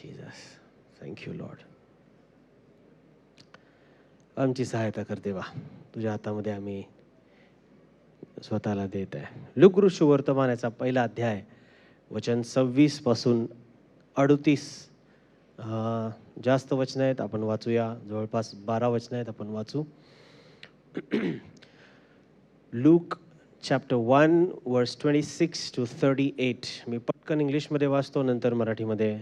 Jesus, thank you Lord. आमची सहायता कर देवा, तुझ्या हातामध्ये आम्ही स्वतःला देत आहे. लूक वर्तमानाचा पहिला अध्याय वचन 26 पासून 38 जास्त वचन आहेत, आपण वाचूया. जवळपास 12 वचन आहेत, आपण वाचू. लूक चॅप्टर 1 वर्स 26 to 38. मी पटकन इंग्लिशमध्ये वाचतो, नंतर मराठीमध्ये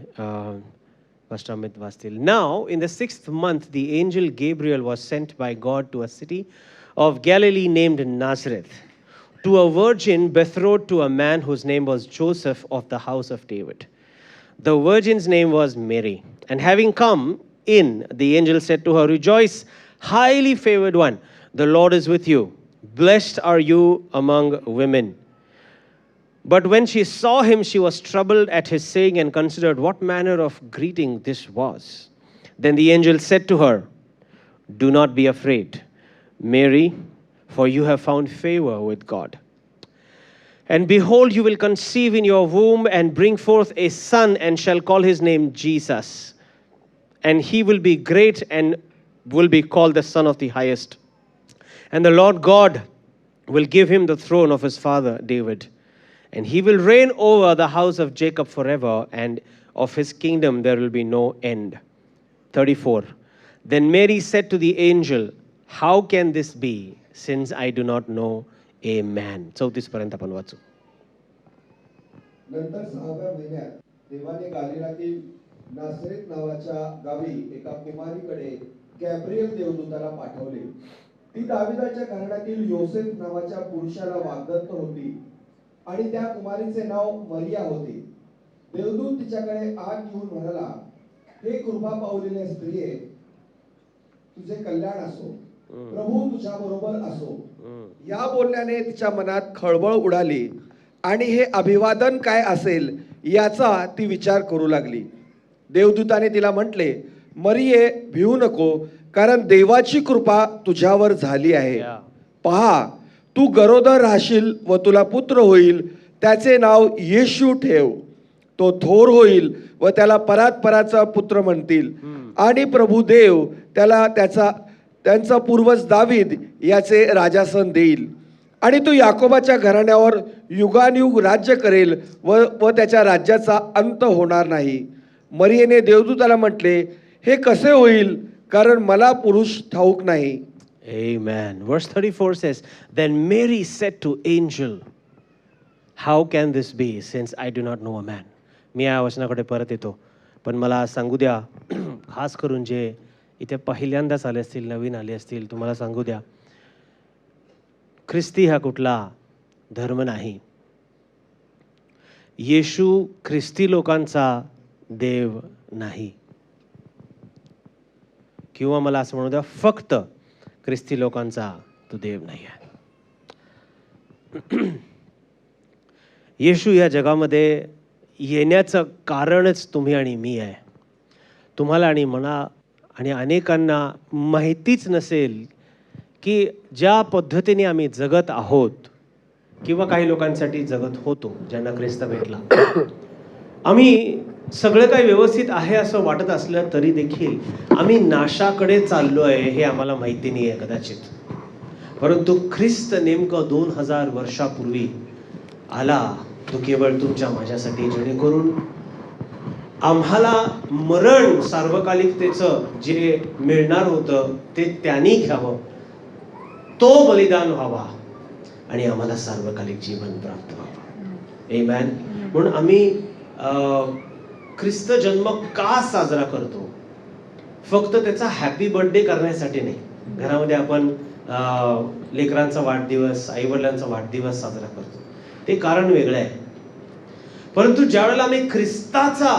Pastor Amit vastil. Now, in the 6th month, the angel Gabriel was sent by God to a city of Galilee named Nazareth, to a virgin betrothed to a man whose name was Joseph of the house of David. The virgin's name was Mary. And having come in, the angel said to her, "Rejoice, highly favored one, the Lord is with you. Blessed are you among women." But when she saw him, she was troubled at his saying and considered what manner of greeting this was. Then the angel said to her, "Do not be afraid, Mary, for you have found favor with God. And behold, you will conceive in your womb and bring forth a son, and shall call his name Jesus. And he will be great and will be called the Son of the Highest. And the Lord God will give him the throne of his father David. And he will reign over the house of Jacob forever, and of his kingdom there will be no end." 34. Then Mary said to the angel, "How can this be, since I do not know a man?" 34 पर्यंत आपण वाचू. नंतर 6व्या महिन्यात देवाने गालिलातील नासरेत नावाच्या गावी एका कुमारीकडे गॅब्रिएल देवदूताला पाठवले. ती दाविदाच्या घराण्यातील योसेफ नावाच्या पुरुषाला वाग्दत्त होती आणि त्या कुमारीचे नाव मरिया होते. देवदूत तिच्याकडे आत येऊन म्हणाला, "हे कृपा पावलेल्या स्त्रिये, तुझे कल्याण असो, प्रभू तुझ्या बरोबर असो." या बोलण्याने तिच्या मनात खळबळ उडाली आणि हे अभिवादन काय असेल याचा ती विचार करू लागली. देवदूताने तिला म्हटले, "मरिये, भिवू नको, कारण देवाची कृपा तुझ्यावर झाली आहे. पहा, तू गरोदर राहशील व तुला पुत्र होईल, त्याचे नाव येशू ठेव. तो थोर होईल व त्याला परात्पराचा पुत्र म्हणतील. आणि प्रभू देव त्याला त्यांचा पूर्वज दावीद याचे राजासन देईल. आणि तो याकोबाच्या घराण्यावर युगानयुग राज्य करेल व त्याच्या राज्याचा अंत होणार नाही." मरियेने देवदूताला म्हटले, "हे कसे होईल, कारण मला पुरुष ठाऊक नाही." Amen. Verse 34 says, "Then Mary said to angel, How can this be, since I do not know a man?" मी या वचनाकडे परत येतो, पण मला सांगू द्या, खास करून जे इथे पहिल्यांदाच आले असतील, नवीन आले असतील, तुम्हाला सांगू द्या, ख्रिस्ती हा कुठला धर्म नाही. येशू ख्रिस्ती लोकांचा देव नाही, किंवा मला असं म्हणू द्या, फक्त ख्रिस्ती लोकांचा तो देव नाही आहे. येशू या जगामध्ये येण्याचं कारणच तुम्ही आणि मी आहे. तुम्हाला आणि आणि अनेकांना माहितीच नसेल की ज्या पद्धतीने आम्ही जगत आहोत किंवा काही लोकांसाठी जगत होतो ज्यांना ख्रिस्त भेटला, आम्ही सगळं काही व्यवस्थित आहे असं वाटत असलं तरी देखील आम्ही नाशाकडे चाललोय हे आम्हाला माहिती नाही आहे कदाचित. परंतु ख्रिस्त नेमकं 2000 वर्षापूर्वी आला, तो केवळ तुमच्या माझ्यासाठी, जेणेकरून आम्हाला मरण सार्वकालिकतेचं जे मिळणार होतं ते त्यांनी घ्यावं, तो बलिदान व्हावा आणि आम्हाला सार्वकालिक जीवन प्राप्त व्हावं. आमेन. म्हणून आम्ही ख्रिस्त जन्म का साजरा करतो? फक्त त्याचा हॅपी बर्थडे करण्यासाठी नाही. घरामध्ये आपण लेकरांचा वाढदिवस, आईवडिलांचा वाढदिवस साजरा करतो, ते कारण वेगळं आहे. परंतु ज्यावेळेला आम्ही ख्रिस्ताचा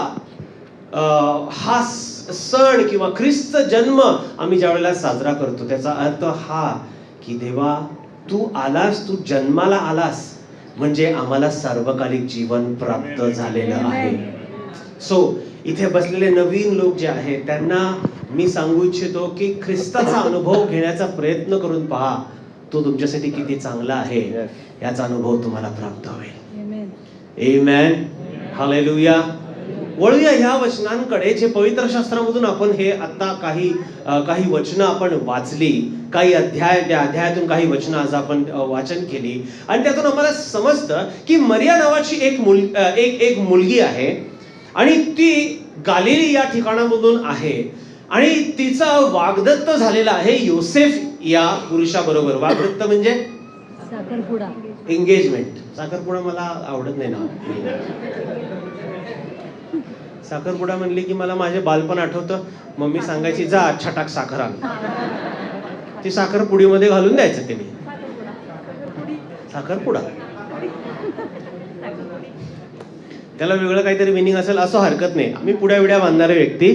हा सण किंवा ख्रिस्त जन्म आम्ही ज्यावेळेला साजरा करतो, त्याचा अर्थ हा की देवा तू आलास, तू जन्माला आलास म्हणजे आम्हाला सार्वकालिक जीवन प्राप्त झालेलं आहे. सो इथे बसलेले नवीन लोक जे आहेत त्यांना मी सांगू इच्छितो की ख्रिस्ताचा अनुभव घेण्याचा प्रयत्न करून पहा, तो तुमच्यासाठी किती चांगला आहे याचा अनुभव तुम्हाला प्राप्त होईल. आमेन. हालेलुया. वळूया ह्या वचनांकडे जे पवित्र शास्त्रामधून आपण हे आता काही वचनं आपण वाचली, काही अध्याय, त्या अध्यायातून काही वचनं आज आपण वाचन केली आणि त्यातून आम्हाला समजतं की मरिया नावाची एक मुलगी आहे आणि ती गालिली या ठिकाणामधून आहे आणि तिचा वाग्दत्त झालेला आहे योसेफ या पुरुषाबरोबर. वाग्दत्त म्हणजे साखरपुडा, एंगेजमेंट. साखरपुडा मला आवडत नाही ना. साखरपुडा म्हणली की मला माझे बालपण आठवतं. मम्मी सांगायची जा छटाक साखर आण, ती साखर पुडीमध्ये घालून द्यायचं त्याने. साखरपुडा त्याला वेगळं काहीतरी मिनिंग असेल असं हरकत नाही. आम्ही पुड्या विड्या बांधणारे व्यक्ती.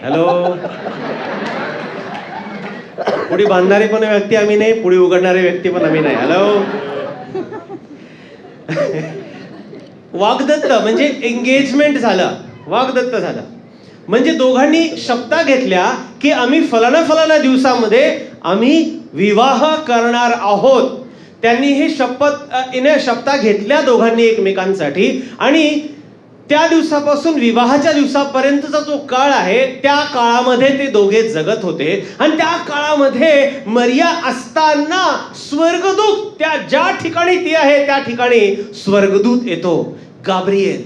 हॅलो, पुडी बांधणारे पण व्यक्ती आम्ही नाही, पुडी उघडणारे व्यक्ती पण आम्ही नाही. हॅलो. वाग्दत्त म्हणजे एंगेजमेंट झालं, वाग्दत्त झालं म्हणजे दोघांनी शपथा घेतल्या की आम्ही फलाना दिवसामध्ये आम्ही विवाह करणार आहोत. त्यांनी हे शपथा घेतल्या दोघांनी एकमेकांसाठी आणि त्या दिवसापासून विवाहाच्या दिवसापर्यंतचा जो काळ आहे त्या काळामध्ये ते दोघे जगत होते आणि त्या काळामध्ये मरिया असताना स्वर्गदूत, त्या ज्या ठिकाणी ती आहे त्या ठिकाणी स्वर्गदूत येतो, गाब्रिएल.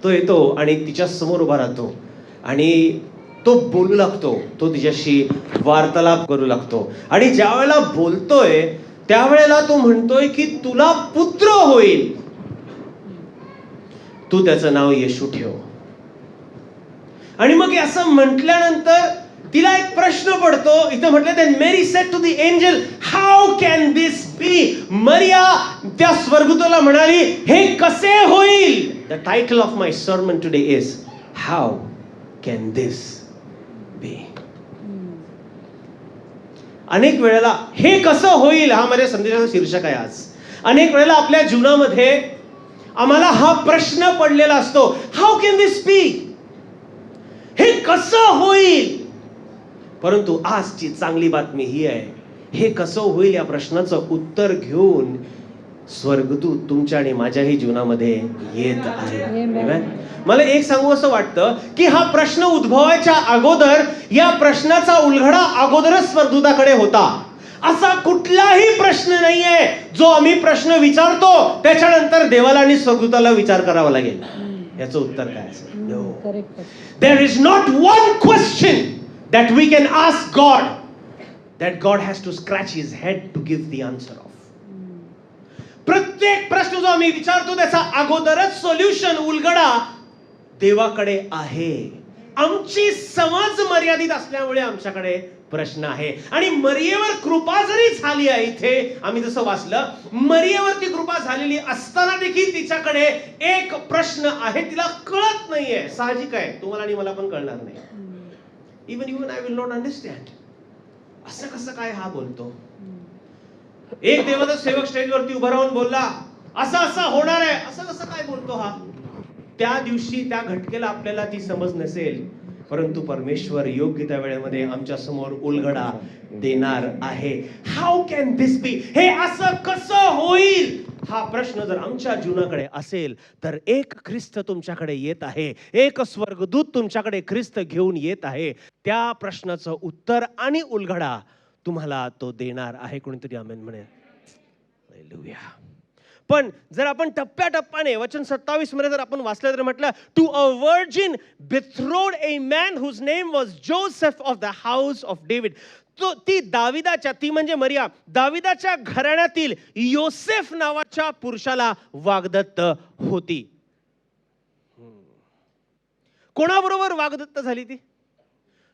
तो येतो आणि तिच्या समोर उभा राहतो आणि तो बोलू लागतो, तो तिच्याशी वार्तालाप करू लागतो आणि ज्या वेळेला बोलतोय त्यावेळेला तो म्हणतोय की तुला पुत्र होईल, तू त्याचं नाव येशू ठेव. आणि मग असं म्हटल्यानंतर तिला एक प्रश्न पडतो. इथं म्हटलं then Mary said to the angel how can this be. Mariya त्या स्वर्गदूताला म्हणाली हे कसे होईल. The title of my sermon today is how can this be. अनेक वेळेला हे कसं होईल हा माझ्या संदेशाचा शीर्षक आहे आज. अनेक वेळेला आपल्या जीवनामध्ये आम्हाला हा प्रश्न पडलेला असतो, हाऊ कॅन दिस बी, हे कसं होईल. परंतु आजची चांगली बातमी ही आहे, हे कसं होईल या प्रश्नाचं उत्तर घेऊन स्वर्गदूत तुमच्या आणि माझ्याही जीवनामध्ये येत आहे. मला एक सांगू असं वाटतं की हा प्रश्न उद्भवायच्या अगोदर या प्रश्नाचा उलगडा अगोदरच स्वर्गदूताकडे होता. असा कुठलाही प्रश्न नाहीये जो आम्ही प्रश्न विचारतो त्याच्यानंतर देवाला आणि स्वर्गदूताला विचार करावा लागेल याचं उत्तर काय असेल. No, there is not one question that we can ask God that God has to scratch his head to give the answer of. प्रत्येक प्रश्न जो आम्ही विचारतो त्याचा अगोदरच सोल्युशन, उलगडा देवाकडे आहे. आमची समज मर्यादित असल्यामुळे आमच्याकडे प्रश्न आहे. आणि मरियेवर कृपा जरी झाली आहे, इथे आम्ही जसं वाचलं, मरियेवरती कृपा झालेली असताना देखील तिच्याकडे एक प्रश्न आहे, तिला कळत नाहीये. साहजिक आहे, तुम्हाला आणि मला पण कळणार नाही. Even you and I will not understand. असं कसं काय हा बोलतो. एक देवाचा सेवक स्टेजवरती उभा राहून बोलला असं असं होणार आहे, असं कसं काय बोलतो हा. त्या दिवशी त्या घटकेला आपल्याला ती समज नसेल, परंतु परमेश्वर योग्य त्या वेळेमध्ये आमच्या समोर उलगडा देणार आहे. How can this be? हे असं कसं होईल? हा प्रश्न जर आमच्या जीवनाकडे असेल तर एक ख्रिस्त तुमच्याकडे येत आहे, एक स्वर्गदूत तुमच्याकडे ख्रिस्त घेऊन येत आहे. त्या प्रश्नाचं उत्तर आणि उलगडा तुम्हाला तो देणार आहे. कोणीतरी आमेन म्हणेल. हालेलुया. पण जर आपण टप्प्याटप्प्याने वचन 27 मध्ये जर आपण वाचलं तर म्हटलं, to a virgin betrothed a man whose name was Joseph of the house of David. तो ती दाविदाच्या, ती म्हणजे मरिया, दाविदाच्या घराण्यातील योसेफ नावाच्या पुरुषाला वागदत्त होती. कोणाबरोबर वागदत्त झाली ती?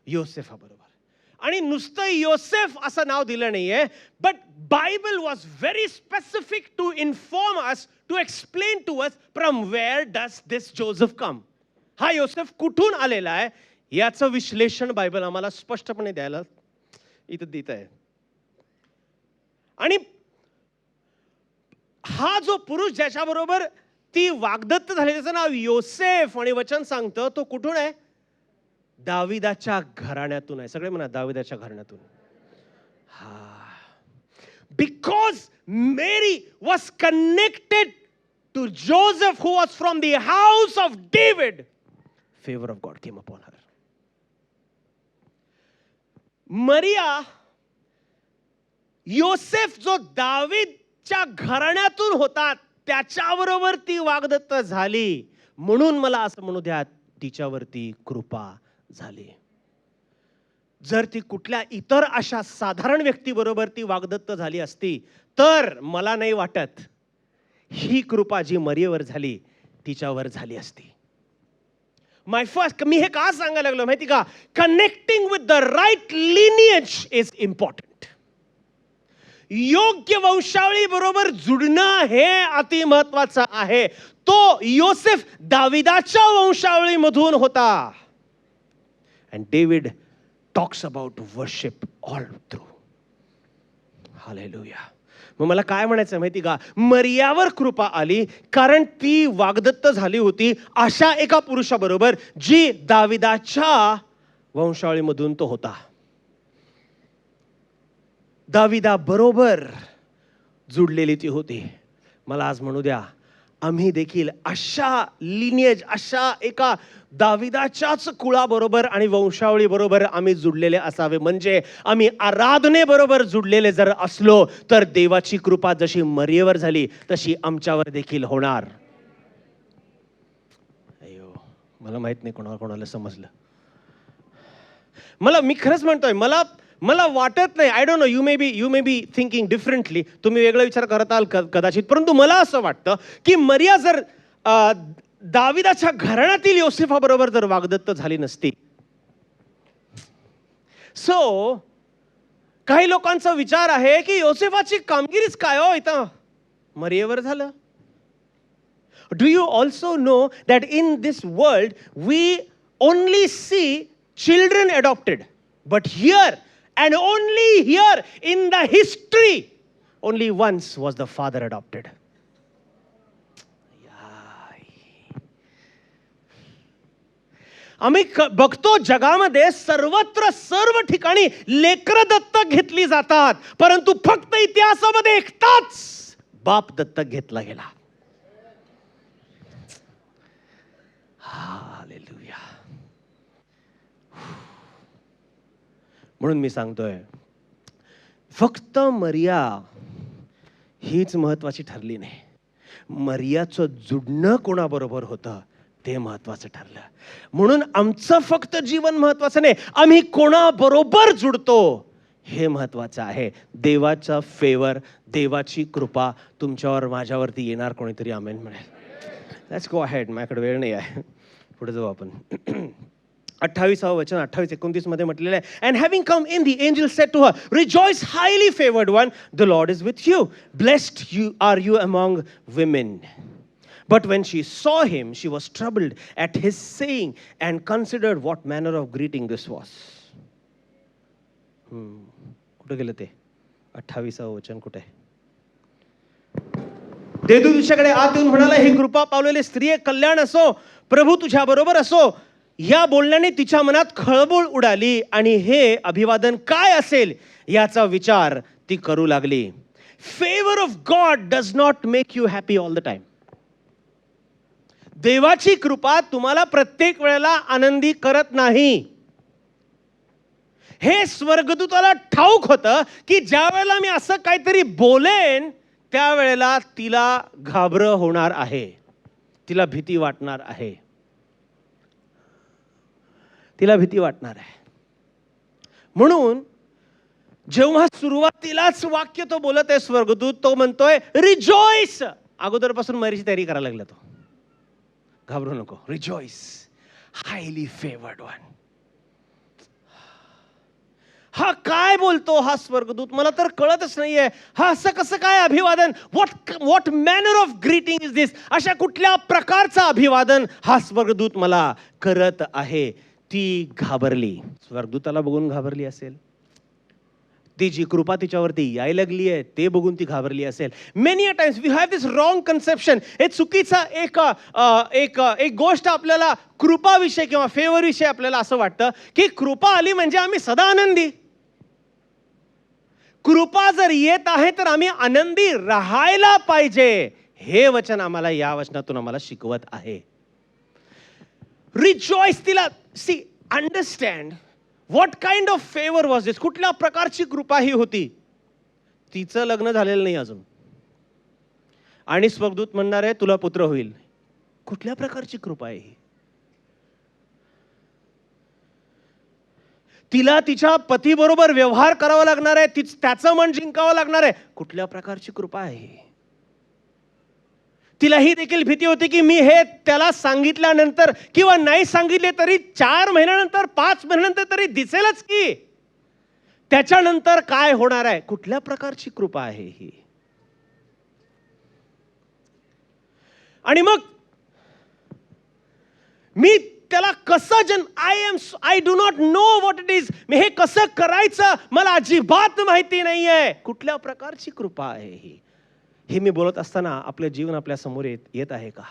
योसेफाबरोबर. आणि नुसतं योसेफ असं नाव दिलं नाहीये, but Bible was very specific to inform us, to explain to us from where does this Joseph come. हा योसेफ कुठून आलेला आहे याचं विश्लेषण बायबल आम्हाला स्पष्टपणे द्यायला इथं देत आहे. आणि हा जो पुरुष ज्याच्याबरोबर ती वागदत्त झाली त्याचं नाव योसेफ, आणि वचन सांगतं तो कुठून आहे? दाविदाच्या घराण्यातून आहे. सगळे म्हणा दाविदाच्या घराण्यातून. हा, because Mary was connected to Joseph who was from the house of David, favour of God came upon her. Mariya, Yosef जो दावीदच्या घराण्यातून होता त्याच्याबरोबर ती वागदत्त झाली, म्हणून मला असं म्हणू द्या तिच्यावरती कृपा झाली. जर ती कुठल्या इतर अशा साधारण व्यक्तीबरोबर ती वागदत्त झाली असती तर मला नाही वाटत ही कृपा जी मरियेवर झाली तिच्यावर झाली असती. माय फर्स्ट, मी हे का सांगायला लागलो माहिती का? Connecting with the right lineage is important. योग्य वंशावळी बरोबर जुडणं हे अति महत्वाचं आहे. तो योसेफ दाविदाच्या वंशावळीमधून होता. And David talks about worship all through. Hallelujah. मग मला काय म्हणायचं माहिती का? मरियावर कृपा आली कारण ती वागदत्त झाली होती अशा एका पुरुषाबरोबर जी दाविदाच्या वंशावळीमधून तो होता. दाविदा बरोबर जुडलेली ती होती. मला आज म्हणू द्या आम्ही देखील अशा लिनिएज, अशा एका दाविदाच्याच कुळाबरोबर आणि वंशावळी बरोबर आम्ही जुडलेले असावे. म्हणजे आम्ही आराधनेबरोबर जुडलेले जर असलो तर देवाची कृपा जशी मरियेवर झाली तशी आमच्यावर देखील होणार. अय्यो, मला माहित नाही कोणाला समजलं. मी खरंच म्हणतोय, मला वाटत नाही, I don't know, you may be thinking differently, तुम्ही वेगळा विचार करताल कदाचित, परंतु मला असं वाटतं की मरिया जर दाविदाच्या घराण्यातील योसेफाबरोबर जर वागदत्त झाली नसती. सो काही लोकांचा विचार आहे की योसेफाची कामगिरीच काय हो इथं मरियेवर झालं. Do you also know that in this world we only see children adopted, but here and only here in the history only once was the father adopted. आम्ही बघतो जगामध्ये सर्वत्र सर्व ठिकाणी लेकरं दत्तक घेतली जातात, परंतु फक्त इतिहासामध्ये एकटाच बाप दत्तक घेतला गेला. हालेलुया. म्हणून मी सांगतोय फक्त मरिया हीच महत्वाची ठरली नाही, मरियाचं जुडणं कोणाबरोबर होतं ते महत्वाचं ठरलं. म्हणून आमचं फक्त जीवन महत्वाचं नाही, आम्ही कोणाबरोबर जुडतो हे महत्वाचं आहे. देवाचा फेवर, देवाची कृपा तुमच्यावर माझ्यावरती येणार. कोणीतरी आमेन म्हणेल. Let's go ahead. माझ्याकडे वेळ नाही आहे, पुढे जाऊ आपण. 28 वचन 28-29 मध्ये म्हटलेलं आहे, and having come in the angel said to her, rejoice highly favored one, the Lord is with you, blessed are you among women. But when she saw him she was troubled at his saying and considered what manner of greeting this was. कुठे गेलं ते 28 वचन कुठे? देवदूत तिच्याकडे आत येऊन म्हणाला, ही कृपा पावलेली स्त्रिये कल्याण असो, प्रभू तुझ्या बरोबर असो. या बोलण्याने तिच्या मनात खळबळ उडाली आणि हे अभिवादन काय असेल याचा विचार ती करू लागली. Favour of God does not make you happy all the time. देवाची कृपा तुम्हाला प्रत्येक वेळेला आनंदी करत नाही. हे स्वर्गदूताला ठाऊक होतं की ज्या वेळेला मी असं काहीतरी बोलेन त्यावेळेला तिला घाबरं होणार आहे, तिला भीती वाटणार आहे, तिला भीती वाटणार आहे. म्हणून जेव्हा सुरुवातीलाच वाक्य तो बोलत आहे स्वर्गदूत, तो म्हणतोय रिजॉइस. अगोदरपासून मरीची तयारी करायला लागला तो. घाबरू नको, रिजॉइस, हायली फेवर्ड वन. हा काय बोलतो हा स्वर्गदूत, मला तर कळतच नाहीये. हा असं कसं काय अभिवादन, what manner of greeting is this. अशा कुठल्या प्रकारचं अभिवादन हा स्वर्गदूत मला करत आहे. ती घाबरली, स्वर्गदूताला बघून घाबरली असेल, ती जी कृपा तिच्यावरती यायला लागली आहे ते बघून ती घाबरली असेल. Many a times we have this wrong conception. हे चुकीचा एक गोष्ट आपल्याला कृपाविषयी किंवा फेवर विषयी आपल्याला असं वाटतं की कृपा आली म्हणजे आम्ही सदा आनंदी. कृपा जर येत आहे तर आम्ही आनंदी राहायला पाहिजे. हे वचन आम्हाला या वचनातून आम्हाला शिकवत आहे. रिजॉइस, तिला she understand what kind of favour was this. कुठल्या प्रकारची कृपा ही होती. तिचं लग्न झालेलं नाही अजून आणि स्वर्गदूत म्हणणार आहे तुला पुत्र होईल. कुठल्या प्रकारची कृपा आहे ही. तिला तिच्या पतीबरोबर व्यवहार करावा लागणार आहे, त्याचं मन जिंकावं लागणार आहे. कुठल्या प्रकारची कृपा आहे. तिला ही देखील भीती होती की मी हे त्याला सांगितल्यानंतर किंवा नाही सांगितले तरी 4 महिन्यानंतर 5 महिन्यानंतर तरी दिसेलच की त्याच्यानंतर काय होणार आहे. कुठल्या प्रकारची कृपा आहे ही. आणि मग मी त्याला कसं I do not know what it is. मी हे कसं करायचं मला अजिबात माहिती नाहीये. कुठल्या प्रकारची कृपा आहे ही. हे मी बोलत असताना आपलं जीवन आपल्या समोर येत आहे का.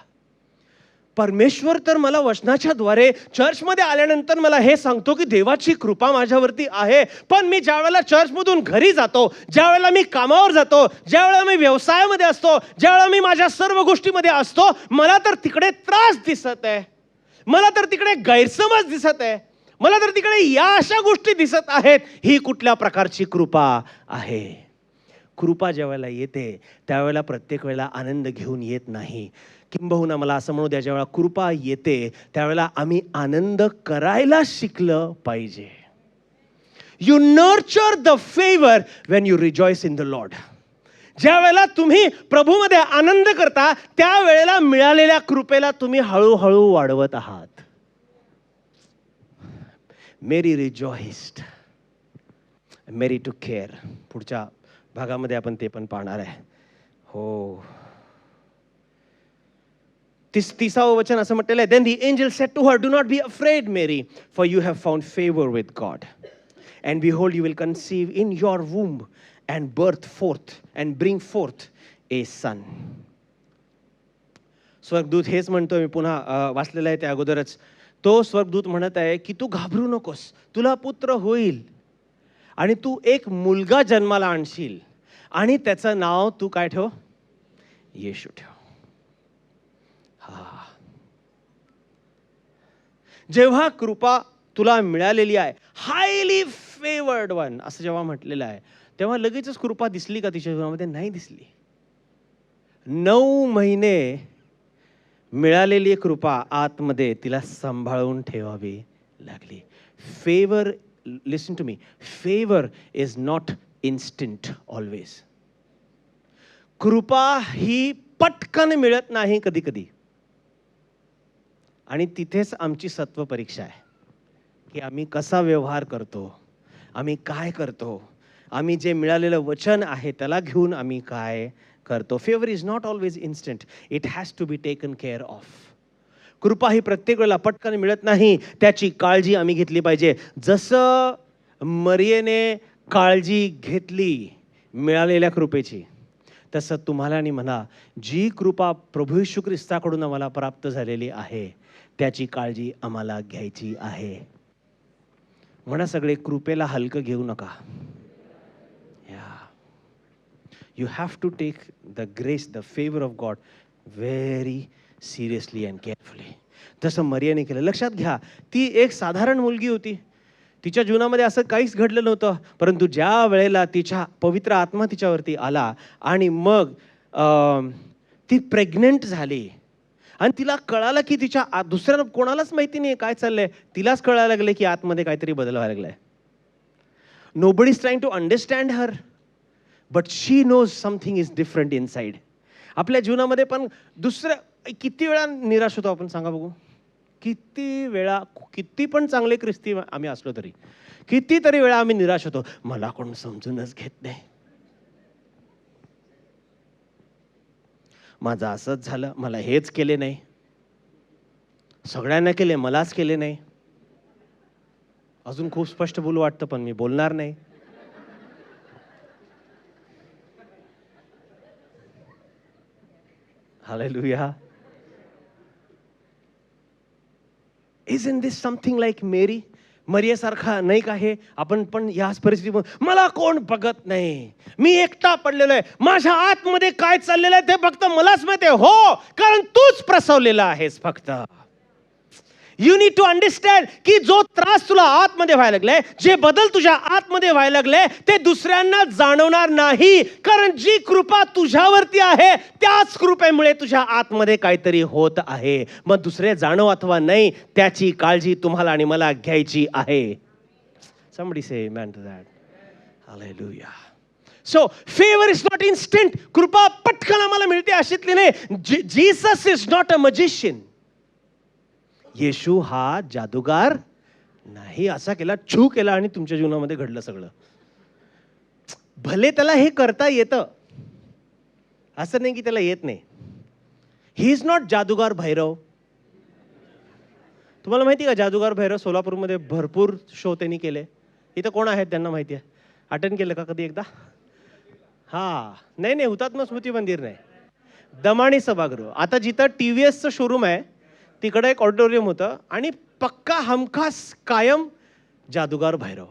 परमेश्वर तर मला वचनाच्या द्वारे चर्चमध्ये आल्यानंतर मला हे सांगतो की देवाची कृपा माझ्यावरती आहे. पण मी ज्या वेळेला चर्चमधून घरी जातो, ज्या वेळेला मी कामावर जातो, ज्या वेळेला मी व्यवसायामध्ये असतो, ज्या वेळेला मी माझ्या सर्व गोष्टीमध्ये असतो, मला तर तिकडे त्रास दिसत आहे, मला तर तिकडे गैरसमज दिसत आहे, मला तर तिकडे या अशा गोष्टी दिसत आहेत. ही कुठल्या प्रकारची कृपा आहे. कृपा ज्या वेळेला येते त्यावेळेला प्रत्येक वेळेला आनंद घेऊन येत नाही. किंबहुना मला असं म्हणू द्या, ज्या वेळेला कृपा येते त्यावेळेला आम्ही आनंद करायला शिकलं पाहिजे. You nurture the favour when you rejoice in the Lord. ज्या वेळेला तुम्ही प्रभूमध्ये आनंद करता त्यावेळेला मिळालेल्या कृपेला तुम्ही हळूहळू वाढवत आहात. मेरी रिजॉइस्ड, मेरी टू केअर. पुढच्या भागामध्ये आपण ते पण पाहणार आहे. हो, 30ावं वचन असं म्हटलेलं आहे. Then the angel said to her, do not be afraid, Mary, for you have found favor with God. And behold, you will conceive in your womb and birth forth and bring forth a son. स्वर्गदूत हेच म्हणतोय, मी पुन्हा वाचलेलं आहे त्या अगोदरच. तो स्वर्गदूत म्हणत आहे की तू घाबरू नकोस, तुला पुत्र होईल आणि तू एक मुलगा जन्माला आणशील आणि त्याचं नाव तू काय ठेव, येशू ठेव. जेव्हा कृपा तुला मिळालेली आहे, हायली फेवर्ड वन असं जेव्हा म्हटलेलं आहे, तेव्हा लगेचच कृपा दिसली का तिच्या जीवनामध्ये? नाही दिसली. 9 महिने मिळालेली कृपा आतमध्ये तिला सांभाळून ठेवावी लागली. Favour, listen to me, favour is not instant always. कृपा ही पटकन मिळत नाही कधी कधी. आणि तिथेच आमची सत्व परीक्षा आहे की आम्ही कसा व्यवहार करतो, आम्ही काय करतो, आम्ही जे मिळालेलं वचन आहे त्याला घेऊन आम्ही काय करतो. Favour is not always instant, it has to be taken care of. कृपा ही प्रत्येक वेळेला पटकन मिळत नाही, त्याची काळजी आम्ही घेतली पाहिजे. जसं मरियेने काळजी घेतली मिळालेल्या कृपेची, तसं तुम्हाला आणि मला जी कृपा प्रभू येशू ख्रिस्ताकडून आम्हाला प्राप्त झालेली आहे त्याची काळजी आम्हाला घ्यायची आहे. म्हणा सगळे, कृपेला हलकं घेऊ नका. You have to take the grace, the favor of God very seriously and carefully. तसं मरियाने केलं. लक्षात घ्या, ती एक साधारण मुलगी होती. तिच्या जीवनामध्ये असं काहीच घडलं नव्हतं. परंतु ज्या वेळेला तिच्या पवित्र आत्मा तिच्यावरती आला आणि मग ती प्रेग्नेंट झाली आणि तिला कळालं की तिच्या दुसऱ्या कोणालाच माहिती नाही काय चाललंय. तिलाच कळायला लागले की आतमध्ये काहीतरी बदल व्हायला लागलाय. Nobody is trying to understand her. But she knows something is different inside. आपल्या जीवनामध्ये पण किती वेळा निराश होतो आपण, सांगा बघू. किती वेळा, किती पण चांगले ख्रिस्ती आम्ही असलो तरी कितीतरी वेळा आम्ही निराश होतो. मला कोण समजूनच घेत नाही, माझं असंच झालं, मला हेच केले नाही, सगळ्यांना केले मलाच केले नाही. अजून खूप स्पष्ट बोलू वाटतं पण मी बोलणार नाही. Hallelujah. Isn't this something like Mary? मरियासारखा नाही का हे? आपण पण याच परिस्थितीमध्ये, मला कोण बघत नाही, मी एकटा पडलेलो आहे, माझ्या आतमध्ये काय चाललेलं आहे ते फक्त मलाच माहिती आहे. हो, कारण तूच प्रसवलेला आहेस फक्त. यू नीड टू अंडरस्टँड की जो त्रास तुला आतमध्ये व्हायला लागलाय, जे बदल तुझ्या आतमध्ये व्हायला लागले, ते दुसऱ्यांना जाणवणार नाही. कारण जी कृपा तुझ्यावरती आहे त्याच कृपेमुळे तुझ्या आतमध्ये काहीतरी होत आहे. मग दुसरे जाणव अथवा नाही, त्याची काळजी तुम्हाला आणि मला घ्यायची आहे. Somebody say amen to that. Hallelujah. So favor is not instant. कृपा पटकन आम्हाला मिळते अशीतली नाही. Jesus is not a magician. येशू हा जादूगार नाही. असा केला, छू केला आणि तुमच्या जीवनामध्ये घडलं सगळं. भले त्याला हे करता येतं, असं नाही की त्याला येत नाही. ही इज नॉट जादूगार भैरव. तुम्हाला माहिती का जादूगार भैरव सोलापूरमध्ये भरपूर शो त्यांनी केले. इथं कोण आहेत त्यांना माहिती आहे? अटेंड केलं का कधी एकदा? हा, नाही हुतात्मा स्मृती मंदिर नाही, दमाणी सभागृह. आता जिथं TVSचं शोरूम आहे तिकडे एक ऑडिटोरियम होतं आणि पक्का हमखास कायम जादूगार भैरव.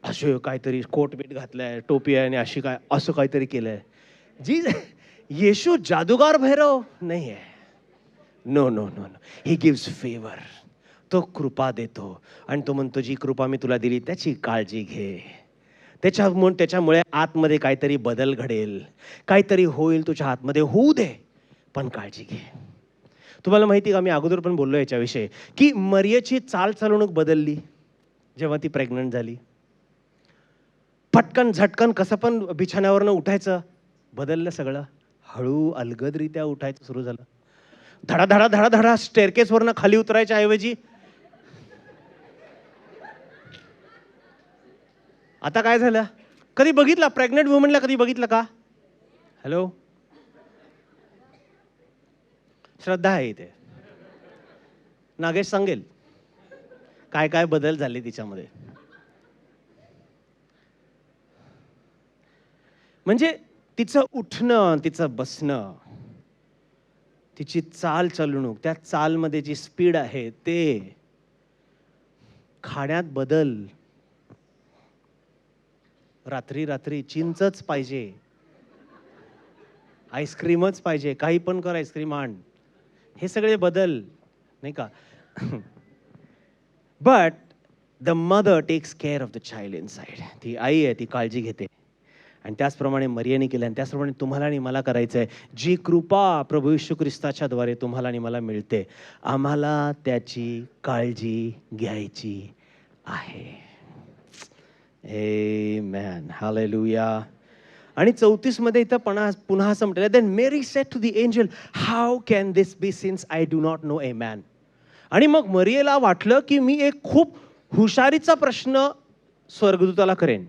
असे काहीतरी कोट बीट घातलाय, टोपी आहे आणि अशी काय असं काहीतरी केलंय. जी येशू जादूगार भैरव नाही आहे. No no no no, he gives favour. तो कृपा देतो आणि तो म्हणतो जी कृपा मी तुला दिली त्याची काळजी घे. त्याच्यामुळे आतमध्ये काहीतरी बदल घडेल, काहीतरी होईल तुझ्या आतमध्ये, होऊ दे, पण काळजी घे. तुम्हाला माहिती का, मी अगोदर पण बोललो याच्याविषयी की मरियाची चालचालवणूक बदलली जेव्हा ती प्रेग्नंट झाली. पटकन झटकन कसं पण बिछाण्यावरनं उठायचं, बदललं सगळं. हळू अलगदरित्या उठायचं सुरू झालं. धडा धडा धडा धडा स्टेअरकेसवरनं खाली उतरायच्या ऐवजी आता काय झालं? कधी बघितला प्रेग्नंट वुमनला? कधी बघितलं का? हॅलो, श्रद्धा आहे इथे, नागेश सांगेल काय काय बदल झाले तिच्यामध्ये. म्हणजे तिचं उठणं, तिचं बसणं, तिची चाल चालवणूक, त्या चालमध्ये जी स्पीड आहे, ते खाण्यात बदल. रात्री रात्री चिंचच पाहिजे, आईस्क्रीमच पाहिजे, काही पण कर, आईस्क्रीम आण, हे सगळे बदल नाही का. But the mother takes care of the child inside. ती आई आहे, ती काळजी घेते. आणि त्याचप्रमाणे मरियाने केलं आणि त्याचप्रमाणे तुम्हाला आणि मला करायचं आहे. जी कृपा प्रभू येशू ख्रिस्ताच्या द्वारे तुम्हाला आणि मला मिळते, आम्हाला त्याची काळजी घ्यायची आहे. Amen, hallelujah. आणि 34 मध्ये इथं पुन्हा असं म्हटलं, then Mary said to the angel, how can this be since I do not know a man. आणि मग मरियेला वाटलं की मी एक खूप हुशारीचा प्रश्न स्वर्गदूताला करेन,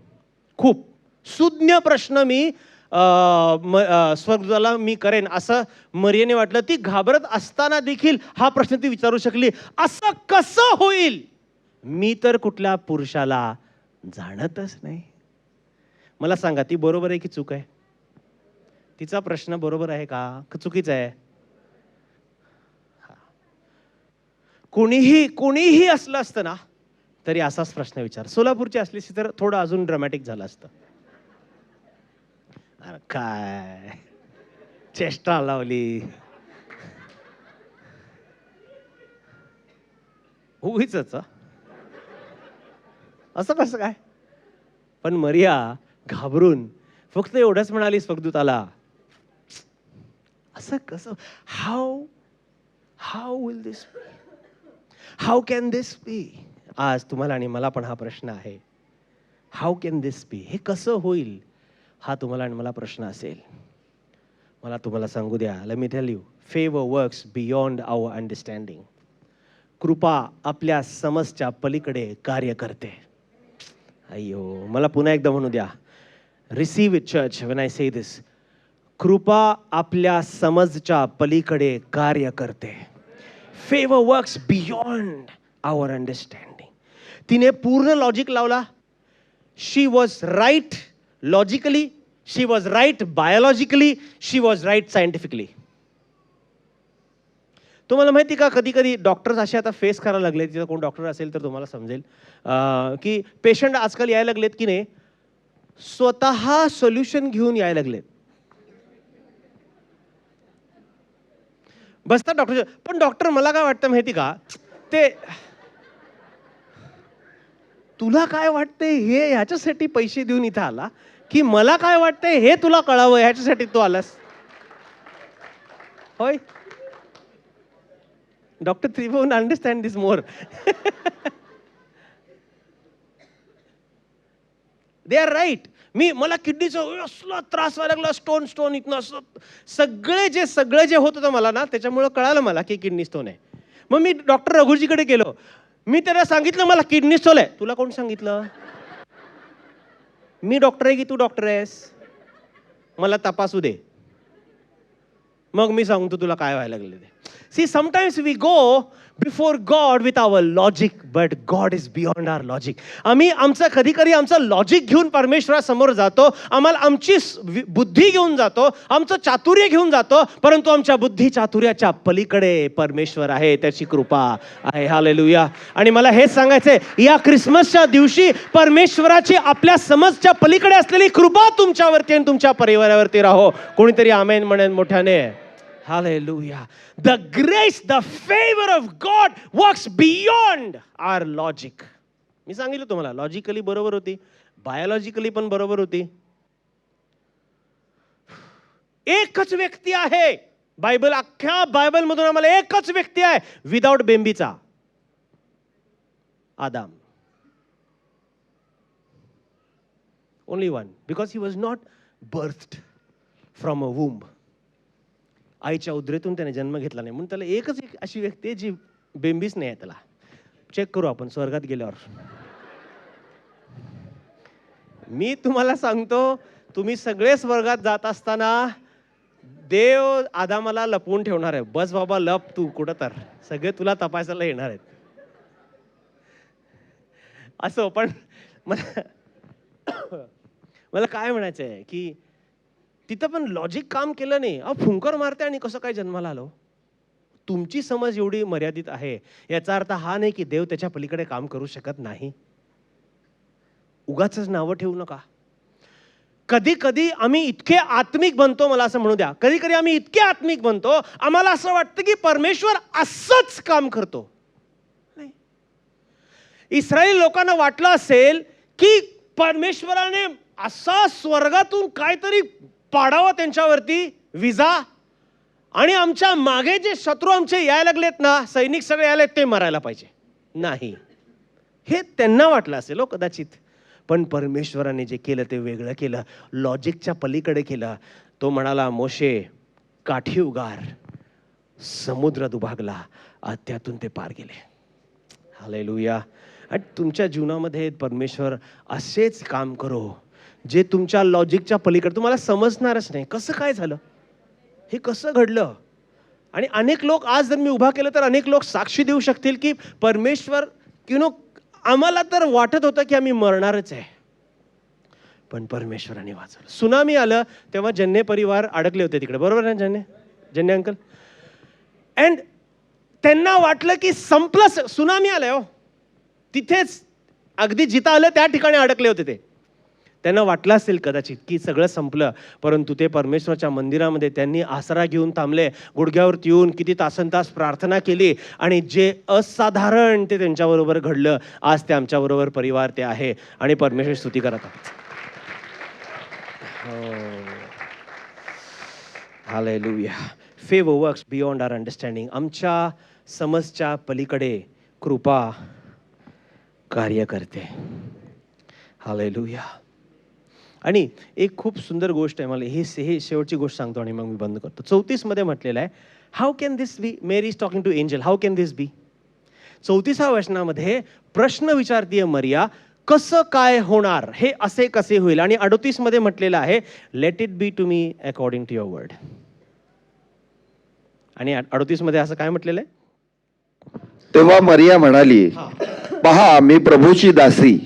खूप सुज्ञ प्रश्न मी स्वर्गदूताला मी करेन असं मरियेने वाटलं. ती घाबरत असताना देखील हा प्रश्न ती विचारू शकली, असं कसं होईल, मी तर कुठल्या पुरुषाला जाणतच नाही. मला सांगा, ती बरोबर आहे की चूक आहे? तिचा प्रश्न बरोबर आहे का चुकीचा आहे? कोणीही असलं असतं ना तरी असाच प्रश्न विचार. सोलापूरची असलीस तर थोडं अजून ड्रामॅटिक झालं असतं. अरे काय चेष्टा लावली. उगीच असं कसं काय? पण मरिया घाबरून फक्त एवढंच म्हणालीस स्वर्गदूताला, असं कसं? How how will this be? How can this be? आज तुम्हाला आणि मला पण हा प्रश्न आहे. How can this be? हे कसं होईल? हा तुम्हाला आणि मला प्रश्न असेल. मला तुम्हाला सांगू द्या, let me tell you, favour works beyond our understanding. कृपा आपल्या समजच्या पलीकडे कार्य करते. अय्यो, मला पुन्हा एकदा म्हणू द्या. Receive it church when I say this. कृपा आपल्या समजच्या पलीकडे कार्य करते. Favour works beyond our understanding. तिने पूर्ण लॉजिक लावला. She was right logically, she was right biologically, she was right scientifically. तुम्हाला माहिती का, कधी कधी डॉक्टर्स असे आता फेस करायला लागले, तिथं कोण डॉक्टर असेल तर तुम्हाला समजेल, की पेशंट आजकाल यायला लागलेत की नाही स्वतः सोल्युशन घेऊन यायला लागलेत. बसतात डॉक्टर, पण डॉक्टर मला काय वाटतं माहिती का, ते तुला काय वाटतंय हे ह्याच्यासाठी पैसे देऊन इथं आला, की मला काय वाटतंय हे तुला कळावं ह्याच्यासाठी तू आलास? होय, doctor Tribhuvan understand this more. They are right. मला किडनीचा असला त्रास व्हायला लागला, स्टोन इथनं असं सगळं जे होत होतं मला ना, त्याच्यामुळं कळालं मला की किडनी स्टोन आहे. मग मी डॉक्टर रघुजीकडे गेलो. मी त्याला सांगितलं मला किडनी स्टोन आहे. तुला कोण सांगितलं? मी डॉक्टर आहे की तू डॉक्टर आहेस? मला तपासू दे, मग मी सांगतो तुला काय व्हायला लागले ते. See, sometimes we go before God with our logic, but God is beyond our logic. आम्ही कधी कधी आमचं लॉजिक घेऊन परमेश्वरासमोर जातो. आम्हाला आमची बुद्धी घेऊन जातो, आमचं चातुर्य घेऊन जातो, परंतु आमच्या बुद्धी चातुर्याच्या पलीकडे परमेश्वर आहे, त्याची कृपा आहे. हालेलुया. आणि मला हेच सांगायचंय, या ख्रिसमसच्या दिवशी परमेश्वराची आपल्या समजच्या पलीकडे असलेली कृपा तुमच्यावरती आणि तुमच्या परिवारावरती राहो. कोणीतरी आमेन म्हणेन मोठ्याने. Hallelujah. The grace, the favor of God works beyond our logic. मी सांगितलं तुम्हाला, लॉजिकली बरोबर होती, बायोलॉजिकली पण बरोबर होती. एकच व्यक्ती आहे अख्ख्या बायबल मधून आम्हाला एकच व्यक्ती आहे विदाउट बेंबीचा, Adam. Only one, because he was not birthed from a womb. आईच्या उदरेतून त्याने जन्म घेतला नाही, म्हणून त्याला एकच एक अशी व्यक्ती आहे जी बेंबीच नाही आहे त्याला. चेक करू आपण स्वर्गात गेल्यावर. मी तुम्हाला सांगतो, तुम्ही सगळे स्वर्गात जात असताना देव आदामाला लपवून ठेवणार आहे. बस बाबा लप तू कुठं, तर सगळे तुला तपासायला येणार आहेत. असं पण मला काय म्हणायचं आहे की तिथं पण लॉजिक काम केलं नाही. फुंकर मारते आणि कसं काय जन्माला आलो? तुमची समज एवढी मर्यादित आहे, याचा अर्थ हा नाही की देव त्याच्या पलीकडे काम करू शकत नाही. उगाच नावं ठेवू नका. कधी कधी आम्ही इतके आत्मिक बनतो, मला असं म्हणू द्या, कधी कधी आम्ही इतके आत्मिक बनतो, आम्हाला असं वाटतं की परमेश्वर असंच काम करतो. नाही, इस्रायली लोकांना वाटलं असेल की परमेश्वराने असा स्वर्गातून काहीतरी पाडावं त्यांच्यावरती विजा, आणि आमच्या मागे जे शत्रू आमचे यायला लागलेत ना, सैनिक सगळे यायला ते मरायला पाहिजे. नाही, हे त्यांना वाटलं असेल हो कदाचित. पण परमेश्वराने जे केलं ते वेगळं केलं, लॉजिकच्या पलीकडे केलं. तो म्हणाला, मोशे काठी उगार, समुद्र दुभागला, त्यातून ते पार गेले. हालेलुया. आणि तुमच्या जीवनामध्ये परमेश्वर असेच काम करो जे तुमच्या लॉजिकच्या पलीकडे, तुम्हाला समजणारच नाही कसं काय झालं, हे कसं घडलं. आणि अनेक लोक, आज जर मी उभा केलं तर अनेक लोक साक्षी देऊ शकतील की परमेश्वर, आम्हाला तर वाटत होतं की आम्ही मरणारच आहे, पण परमेश्वराने वाचवलं. सुनामी आलं तेव्हा जन्ने परिवार अडकले होते तिकडे, बरोबर ना जन्ने अंकल? अँड त्यांना वाटलं की संपलं, सुनामी आलंय हो. तिथेच अगदी जिथं आलं त्या ठिकाणी अडकले होते ते. त्यांना वाटलं असेल कदाचित की सगळं संपलं, परंतु ते परमेश्वराच्या मंदिरामध्ये त्यांनी आसरा घेऊन थांबले, गुडघ्यावरती येऊन किती तासनतास प्रार्थना केली, आणि जे असाधारण ते त्यांच्याबरोबर घडलं, आज ते आमच्याबरोबर परिवार ते आहे आणि परमेश्वर स्तुती करत आहेत. Hallelujah. Favour works beyond our understanding. आमच्या समजच्या पलीकडे कृपा कार्य करते. हालेलुया. आणि एक खूप सुंदर गोष्ट आहे, मला हे शेवटची गोष्ट सांगतो आणि मग मी बंद करतो. 34 मध्ये म्हटलेलं आहे, how can this be? Mary is talking to angel, how can this be? 34व्या वचनामध्ये प्रश्न विचारतीये मरिया, कसं काय होणार, हे असे कसे होईल? आणि 38 मध्ये म्हटलेलं आहे, let it be to me according to your word. आणि 38 मध्ये असं काय म्हटलेलं आहे? तेव्हा मरिया म्हणाली, पहा मी प्रभूची दासी,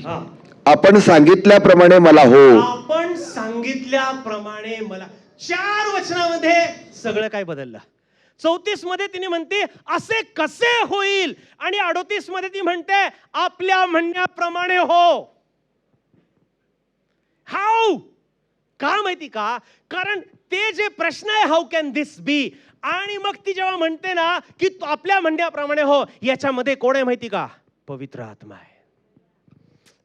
आपण सांगितल्याप्रमाणे मला हो. आपण सांगितल्याप्रमाणे मला. 4 वचनामध्ये सगळं काय बदललं. 34 मध्ये तिने म्हणते असे कसे होईल, आणि 38 मध्ये ती म्हणते आपल्या म्हणण्याप्रमाणे हो. हाऊ? का माहिती का? कारण ते जे प्रश्न आहे, हाऊ कॅन दिस बी, आणि मग ती जेव्हा म्हणते ना की आपल्या म्हणण्याप्रमाणे हो, याच्यामध्ये कोण आहे माहिती का? पवित्र आत्मा आहे.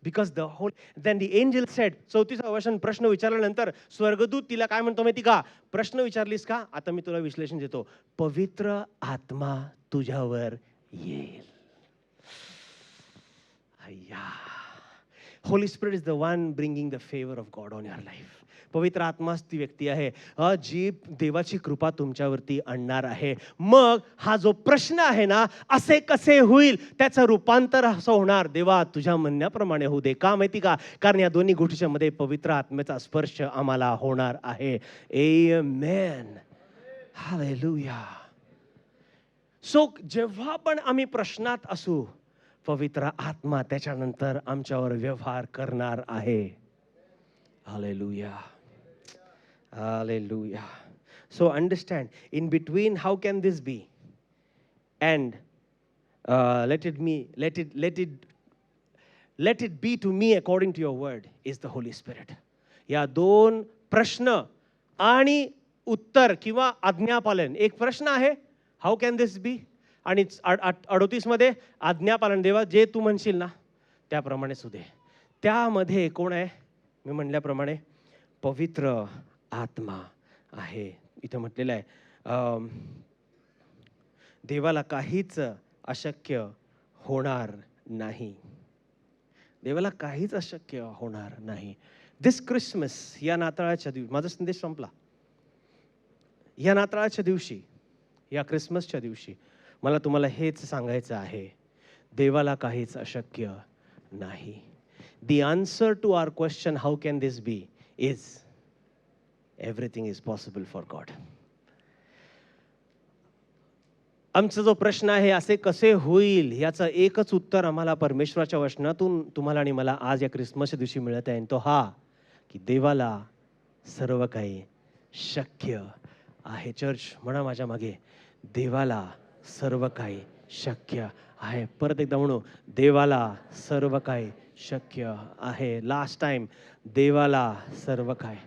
Because the whole, then the angel said, 34व्या वचन प्रश्न विचारल्यानंतर स्वर्गदूत तिला काय म्हणतो माहिती का? प्रश्न विचारलीस का? आता मी तुला विश्लेषण देतो. पवित्र आत्मा तुझ्यावर येईल. अय्या. Holy spirit is the one bringing the favour of God on your life. पवित्र आत्माच ती व्यक्ती आहे जी देवाची कृपा तुमच्यावरती आणणार आहे. मग हा जो प्रश्न आहे ना, असे कसे होईल, त्याचं रूपांतर असं होणार, देवा तुझ्या म्हणण्याप्रमाणे होऊ दे. का माहिती का? कारण या दोन्ही गोष्टीच्या मध्ये पवित्र आत्म्याचा स्पर्श आम्हाला होणार आहे. आमेन. हालेलुया. सो जेव्हा पण आम्ही प्रश्नात असू, पवित्र आत्मा त्याच्यानंतर आमच्यावर व्यवहार करणार आहे. Hallelujah. Hallelujah. So understand, in between, how can this be? And let it be to me according to your word is the Holy Spirit. या दोन प्रश्न आणि उत्तर किंवा आज्ञापालन. एक प्रश्न आहे, हाऊ कॅन दिस बी, आणि 38 मध्ये आज्ञापालन, देवा जे तू म्हणशील ना त्याप्रमाणे सुदे. त्यामध्ये कोण आहे? मी म्हणल्याप्रमाणे पवित्र आत्मा आहे. इथं म्हटलेलं आहे, देवाला काहीच अशक्य होणार नाही. देवाला काहीच अशक्य होणार नाही. दिस क्रिसमस, या नाताळाच्या दिवशी, माझा संदेश संपला. या नाताळाच्या दिवशी, या क्रिसमसच्या दिवशी मला तुम्हाला हेच सांगायचं आहे, देवाला काहीच अशक्य नाही. The answer to our question, how can this be, is everything is possible for God. आमचा जो प्रश्न आहे, असे कसे होईल, याचं एकच उत्तर आम्हाला परमेश्वराच्या वचनातून तुम्हाला आणि मला आज या क्रिसमसच्या दिवशी मिळत आहे. तो हा की देवाला सर्व काही शक्य आहे. चर्च म्हणा माझ्या मागे, देवाला सर्व काही शक्य आहे. परत एकदा म्हणू, देवाला सर्व काही शक्य आहे. लास्ट टाइम, देवाला सर्व काही